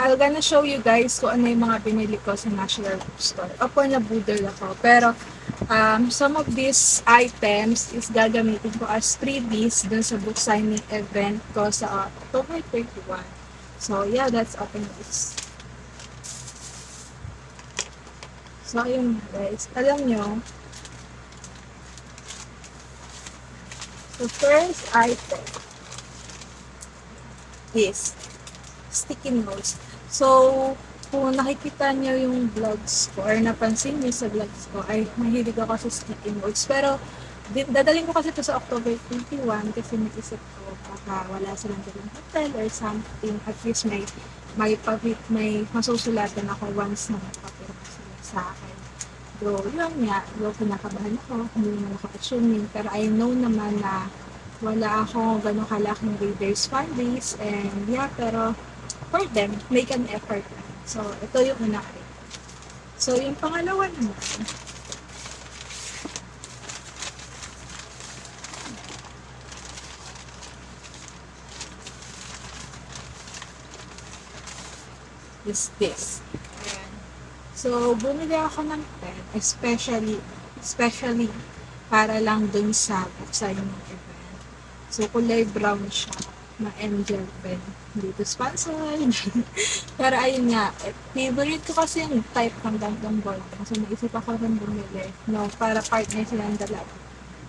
I'm gonna show you guys kung ano yung mga binili ko sa National Bookstore. Opo, nabudol ako. Pero, some of these items is gagamitin ko as freebies dun sa book signing event ko sa October 31. So, yeah, let's open this. So, ayun guys. Alam nyo, the first item is sticky notes. So, kung nakikita nyo yung vlogs ko or napansin nyo sa vlogs ko, ay mahilig ako sa sticky notes. Pero, dadalhin ko kasi ito sa October 21 kasi naisip ko baka wala silang dalang hotel or something. At least may masusulatan ako once na magpapirma sila sa akin. Though, yun nga, though kinakabahan ako, hindi naman ako assuming, pero I know naman na wala akong ganun kalaking readers fan base, and yeah, pero for them, make an effort lang. So, ito yung una ko. So, yung pangalawa naman, is this. Ayan. So, bumili ako ng pen, especially para lang dun sa book signing event. So, kulay brown siya na angel pen. Dito sponsored. Pero ayun nga, favorite ko kasi yung type ng gantong ball pen. So, naisip ako rin bumili. No, para partner silang dalawa.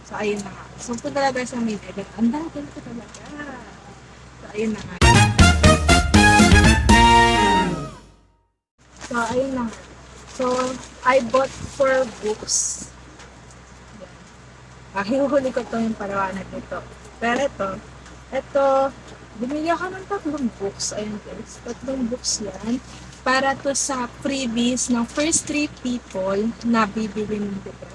So, ayun na nga. So, kung talaga sa main event, ang dami ko talaga. So, ayun na nga. So, ayun na nga. So, I bought 4 books. Hinuhuli ko to yung parawanag nito. Pero ito, bumili ako ng 3 books. Ayun guys, 3 books yan. Para to sa freebies ng first 3 people na bibili ng libro.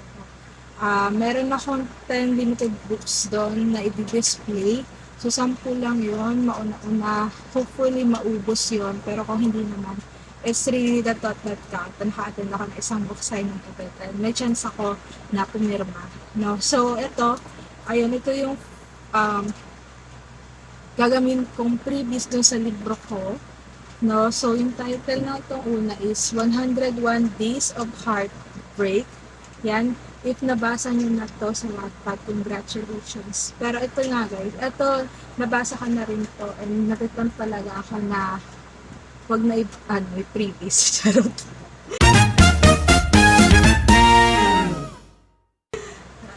Meron akong 10 limited books doon na i-display. So, 10 lang yun. Mauna-una. Hopefully, maubos yun. Pero kung hindi naman, it's really the thought that count. Naka-attend ako ng isang book signing event. May chance ako na pumirma. No? So, ito yung gagawin kong previous dun sa libro ko. No? So, yung title na itong una is 101 Days of Heartbreak. Yan. If nabasa nyo na to sa Wattpad, congratulations. Pero ito nga guys, ito, nabasa ko na rin to and nakitan talaga ako na wag na previous. Charot.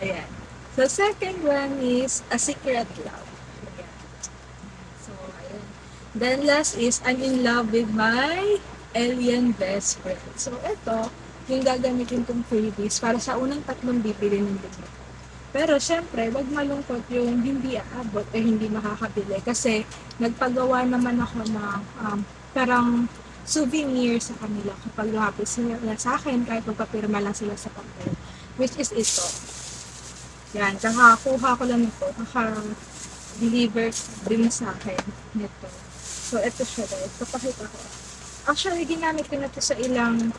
Ayan. So, second one is A Secret Love. Ayan. So, ayan. Then last is I'm in love with my alien best friend. So, ito, yung gagamitin kong freebies para sa unang 3 bibili ng libro. Pero, syempre, wag malungkot yung hindi aabot o hindi makakabili kasi nagpagawa naman ako ng parang souvenir sa kanila kapag lumapit sila sa akin kahit magpapirma lang sila sa papel, which is ito. Yan, kakakuha ko lang ito, kaka-deliver din sa akin nito. So, ito siya guys, papakita ko. Actually, ginamit ko na ito sa ilang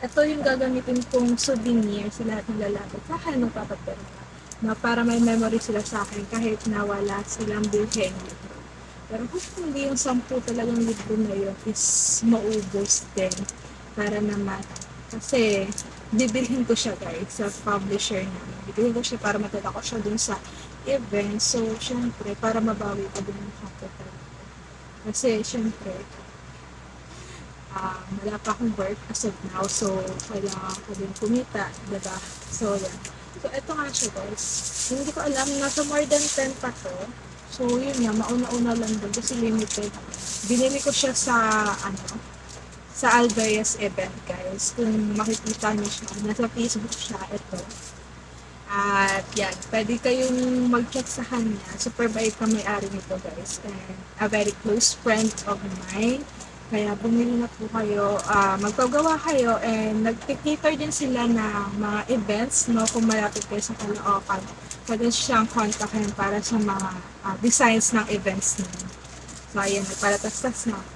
ito yung gagamitin kong souvenir sa lahat ng lalapit sa akin magpapapirma na para may memory sila sa akin kahit na wala silang bilhin. Pero hopefully yung 10 talagang libro na yun is maubos din para naman. Kasi bibilhin ko siya guys sa publisher namin. Bibilhin ko siya para matala ko siya dun sa event. So, syempre, para mabawi ko din yung capital. Kasi, syempre, wala pa akong work as of now. So, kailangan ko din kumita. Diba? So, yan. So, eto nga siya guys. Hindi ko alam, nasa more than 10 pa to. So, yun nga, mauna-una lang doon kasi limited. Binili ko siya sa Alvarez event, guys. Kung makikita niyo siya, nasa Facebook siya, ito. At yan, pwede kayong mag-check sa kanya. Super bait na may-ari nito, guys. And a very close friend of mine. Kaya bumili na po kayo, magpagawa kayo, and nag-cater din sila ng mga events, no, kung malapit kayo sa Caloocan. Pwede siyang kontakin para sa mga designs ng events niyo. So, ayan, nagpalatas-tas na ako.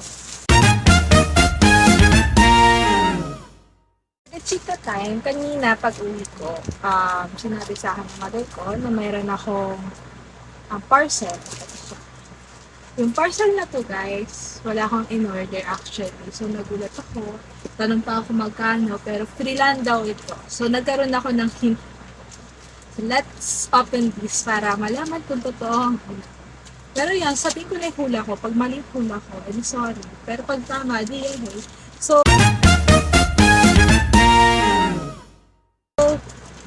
Chika time, kanina pag-uwi ko, sinabi sa akin ng mother ko na mayroon akong parcel. Yung parcel na to guys, wala akong in-order actually. So nagulat ako. Tanong pa ako magkano, pero free lang daw ito. So nagkaroon ako ng hint. So let's open this para malaman kung totoo. Pero yan, sabihin ko na yung hula ko. Pag mali hula ko, edi sorry. Pero pag tama, di yun eh. So,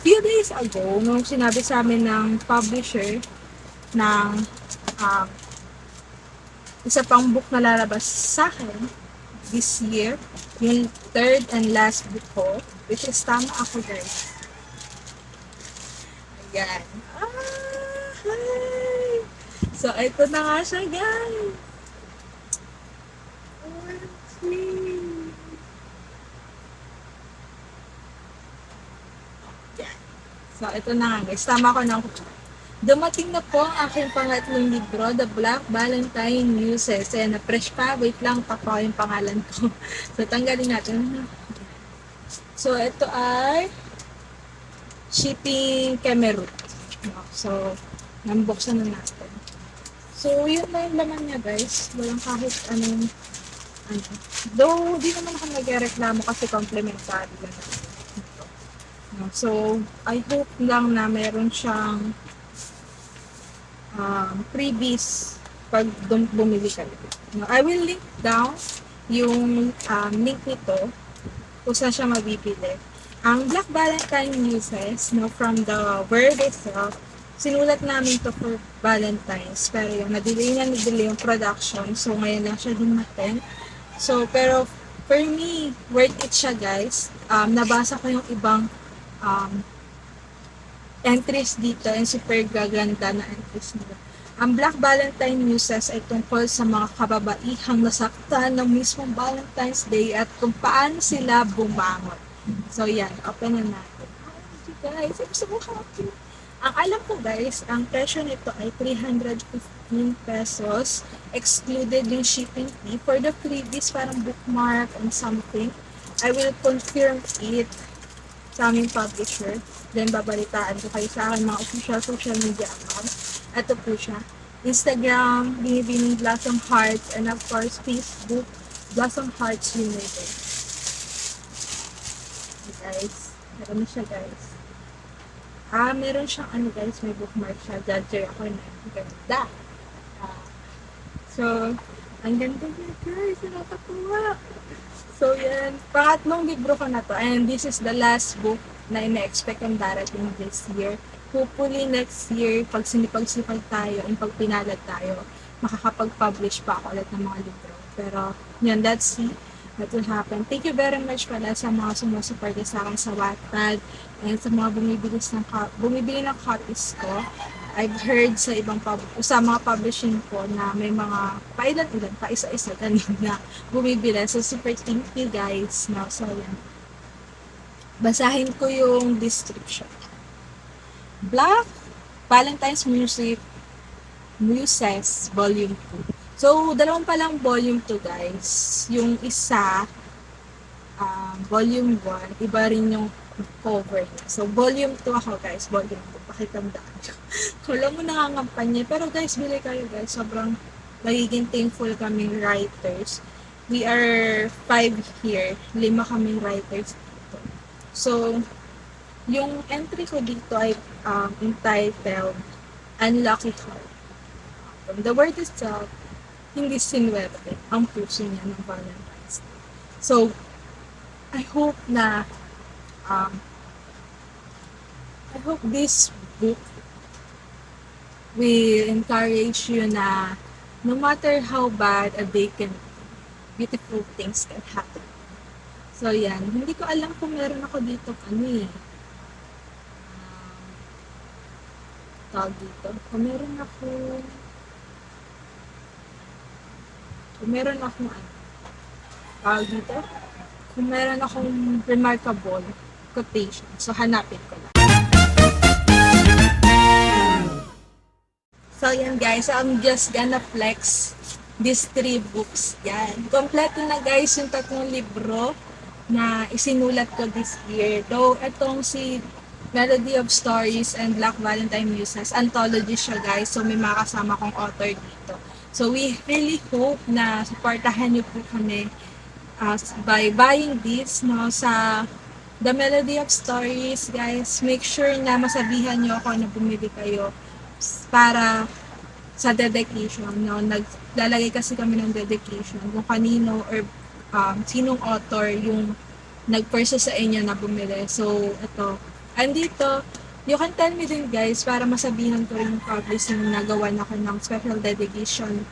few days ago, nung sinabi sa amin ng publisher ng um, isa pang book na lalabas sa akin this year, yung third and last book ko, which is tama ako guys. Ayan. Hi! So, ito na nga siya guys. So, ito na nga guys. Tama ko na. Dumating na po ang aking pangatlong libro, The Black Valentine Muses. Ayan, na fresh pa. Wait lang, tapo yung pangalan ko. So, tanggalin natin. So, ito ay Shipping Kemerut. So, nambuksan na natin. So, yun na yung laman niya guys. Walang kahit anong ano. Though, di naman ako nagreklamo kasi complimentary lang natin. So, I hope lang na meron siyang freebies pag bumili kayo. I will link down yung link nito kung saan siya mabibili. Ang Black Valentine Muses, from the word itself, sinulat namin to for Valentine's. Pero yung na-delay yung production. So, ngayon lang siya dumating. So, pero for me, worth it siya guys. Nabasa ko yung ibang entries dito and super gaganda na entries nila. Ang Black Valentine Muses ay tungkol sa mga kababaihang nasaktan ng mismong Valentine's Day at kung paano sila bumangon. So yan, open na natin. Guys, gusto mo happy. Ang alam ko guys, ang presyo nito ay 315 pesos, excluded yung shipping fee. For the freebies, parang bookmark and something, I will confirm it sa aming publisher. Then, babalitaan ko kayo sa akin mga official social media accounts. Ito po siya. Instagram, Binibining Blossom Hearts, and of course, Facebook, Blossom Hearts United. Okay, guys. Meron na siya, guys. Meron siyang ano, guys. May bookmark siya. Judger ako na. Ganda. So, ang ganda niya, guys. Nakakatuwa. So, yan. Pangatlong libro ko na to. And this is the last book na ina-expect ang darating this year. Hopefully, next year, pag sinipag-sipag tayo and pag pinalad tayo, makakapag-publish pa ako ulit ng mga libro. Pero, yan, let's see what will happen. Thank you very much pala sa mga sumusuporta sa akin sa Wattpad and sa mga bumibili ng copies ko. I've heard sa ibang sa mga publishing ko na may mga pailan-ilan, pa isa-isa kanina bumibili. So, super thank you guys. Now, so, yan. Basahin ko yung description. Black Valentine's Muses Volume 2. So, dalawang palang Volume 2 guys. Yung isa, Volume 1, iba rin yung cover niya. So, Volume 2 ako guys. Volume 2. Pakitandaan ko. Wala mo nangangampanya. Pero guys, bili kayo guys. Sobrang magiging thankful kaming writers. We are 5 here. 5 kaming writers dito. So, yung entry ko dito ay entitled Unlucky Heart. From the word itself, hindi sinuwerte ang puso niya ng Valentine's Day. So, I hope na I hope this book will encourage you na no matter how bad a day can be, beautiful things can happen. So, yan. Hindi ko alam kung meron ako dito tawag dito. Kung meron akong remarkable quotation. So, hanapin ko lang. So, yan guys. I'm just gonna flex these 3 books. Yan. Kompleto na guys yung 3 libro na isinulat ko this year. Though, itong si Melody of Stories and Black Valentine Muses, anthology siya guys. So, may makasama kong author dito. So we really hope na supportahan niyo po kami by buying this no sa The Melody of Stories, guys. Make sure na masabihan niyo ako na bumili kayo para sa dedication, no? Naglalagay kasi kami ng dedication kung kanino or sinong author yung nag-purchase sa inyo na bumili. So, ito. Andito, you can tell me din guys para masabihan ko rin yung publishing na gawa na ko ng special dedication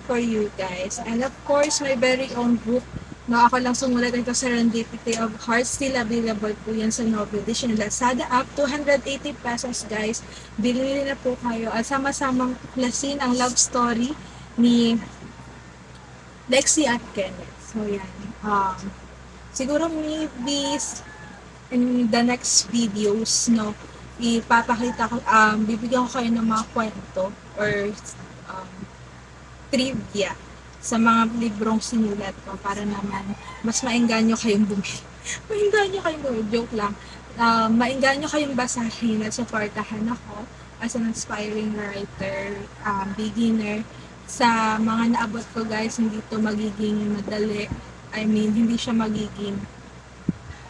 for you guys. And of course, my very own book. No, ako lang sumulat ito, Serendipity of Hearts. Still available po yan sa Novel Edition Lazada app. 280 pesos guys. Bilhin na po kayo. At sama-samang klasin ang love story ni Lexi at Kenneth. So yan. Siguro maybe in the next videos, no, ipapakita ko, bibigyan ko kayo ng mga kwento or trivia sa mga librong sinulat ko para naman mas maengganyo kayong bumili. Maengganyo kayong bumili, joke lang. Maengganyo kayong basahin at supportahan ako as an aspiring writer, beginner. Sa mga naabot ko guys, hindi to magiging madali. I mean, hindi siya magiging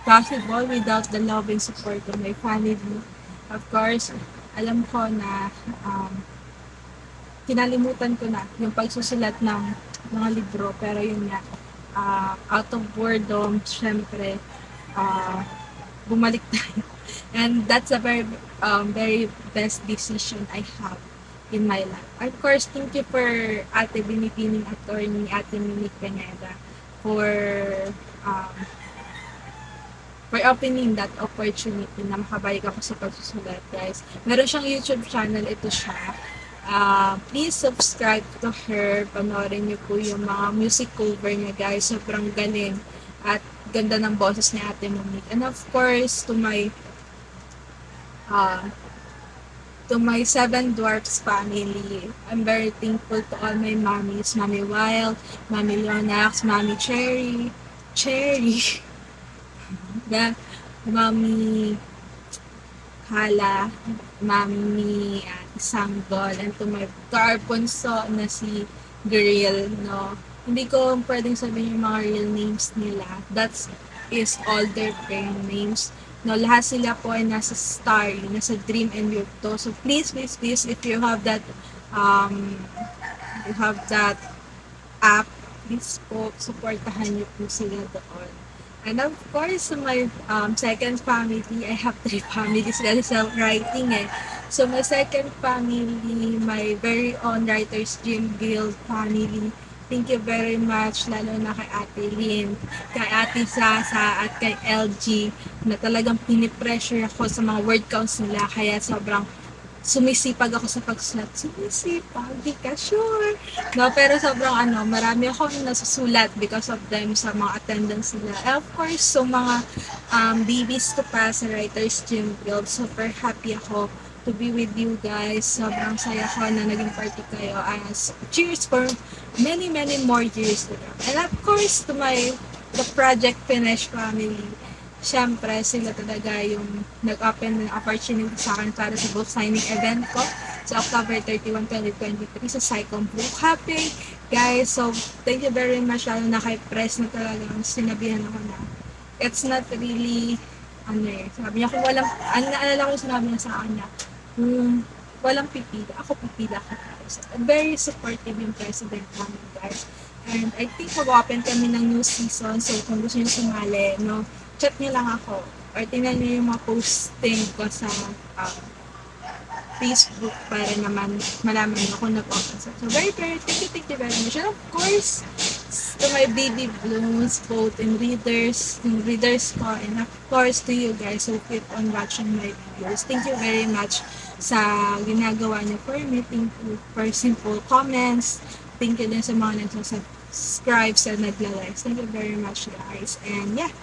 possible without the love and support of my family. Of course, alam ko na kinalimutan ko na yung pagsusulat ng mga libro, pero yun nga, out of boredom, syempre, bumalik tayo. And that's a very best decision I have in my life. Of course, thank you for Ate Binibining Attorney, Ate Mimi Pineda, for opening that opportunity na makabalik ako sa pagsusulat, guys. Meron siyang YouTube channel, ito siya. Please subscribe to her. Panoorin niyo po yung mga music cover niya, guys. Sobrang galing at ganda ng boses ni Ate Monique. And of course, to my Seven Dwarfs family, I'm very thankful to all my mommies. Mommy Wild, Mommy Leonax, Mommy Cherry, Mommy Hala, Mami Sanggol, and to my Carponso na si Grill, no. Hindi ko pwedeng sabihin yung mga real names nila. That is all their pen names. No, lahat sila po ay nasa Star, nasa Dream and Yurto. So please, if you have that app, please po, supportahan niyo po sila doon. And of course, my second family, I have 3 families kasi sa writing eh. So my second family, my very own Writers Gym Guild family, thank you very much, lalo na kay Ate Lynn, kay Ate Sasa, at kay LG, na talagang pinipressure ako sa mga word counts nila, kaya sobrang sumisipag ako sa pagsulat. Sumisipag, di ka sure. No, pero sobrang marami akong nasusulat because of them sa mga attendance nila. And of course, so mga babies ko pa sa Writers Gym Guild, super happy ako to be with you guys. Sobrang saya ko na naging party kayo. Cheers for many more years to come. And of course, to the Project Finish family, syempre, sila talaga yung nag-open ng opportunity sa akin para sa book signing event ko sa October 31, 2023 sa Psychom Book. Happy, guys. So, thank you very much. Lalo na kay Press na talagang sinabihan ako na it's not really, sabi niya kung walang, naalala ko sinabi niya sa kanya, walang pipila. Ako pipila ka, guys. Very supportive yung president namin, guys. And I think mag-open kami ng new season. So, kung gusto niyo sumali, no, chat niyo lang ako or tingnan niyo yung mga posting ko sa Facebook para naman malaman niyo kung nag-open. So very thank you very much. And of course, to my baby blooms, both in readers ko, and of course to you guys who keep on watching my videos. Thank you very much sa ginagawa niyo for me. Thank you for simple comments. Thank you din sa mga nagsasubscribe sa nagla-likes. Thank you very much, guys. And yeah,